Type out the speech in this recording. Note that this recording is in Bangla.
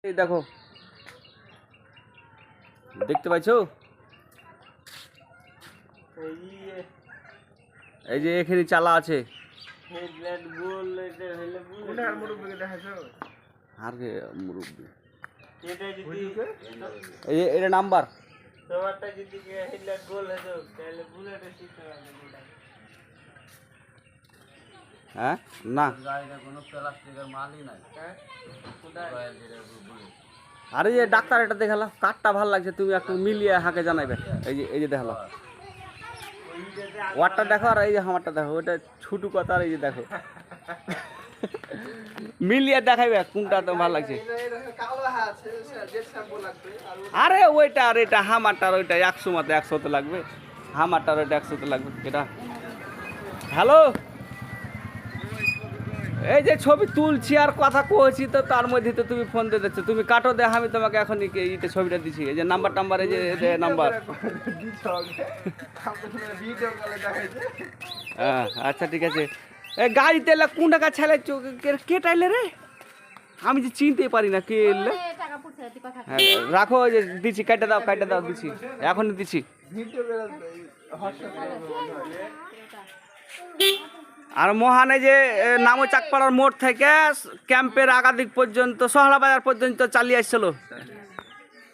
এই দেখো, দেখতে পাচ্ছো? এই যে এখানে চালা আছে। এটা নাম্বার হ্যাঁ না, আরে যে ডাক্তার এটা দেখালাম, কাঠটা ভালো লাগছে, তুমি একটু মিলিয়ে হাঁকে জানাইবে। এই যে দেখালাম, ওয়ারটা দেখো আর এই যে আমারটা দেখো, ওইটা ছুটু কথা। আর এই যে দেখো, মিলিয়ে দেখাইবে কোনটা তো ভালো লাগছে। আরে ওইটা আর এটা হামারটার ওইটা 100 মতো 100 লাগবে, হামারটার ওইটা 100 লাগবে। এটা হ্যালো, এই যে ছবি তুলছি আর কথা কইছি, তো তার মধ্যে তো তুমি ফোন দিয়ে দিচ্ছ। তুমি কাটো দে, আমি তোমাকে এখন এইটা ছবিটা দিচ্ছি। এই যে নাম্বার এই যে নাম্বার। হ্যাঁ আচ্ছা ঠিক আছে। এই গাড়িতে এলে কোন টাকা ছেলে কে টাইলে রে, আমি যে চিনতে পারি না কে এলে। হ্যাঁ রাখো, ওই যে দিচ্ছি, কাইটা দাও দিচ্ছি, এখনই দিচ্ছি। আর মহানে যে নামো চাকপাড়ার মোড় থেকে ক্যাম্পের আগাদিক পর্যন্ত, সহলা বাজার পর্যন্ত চালিয়ে আসছিল।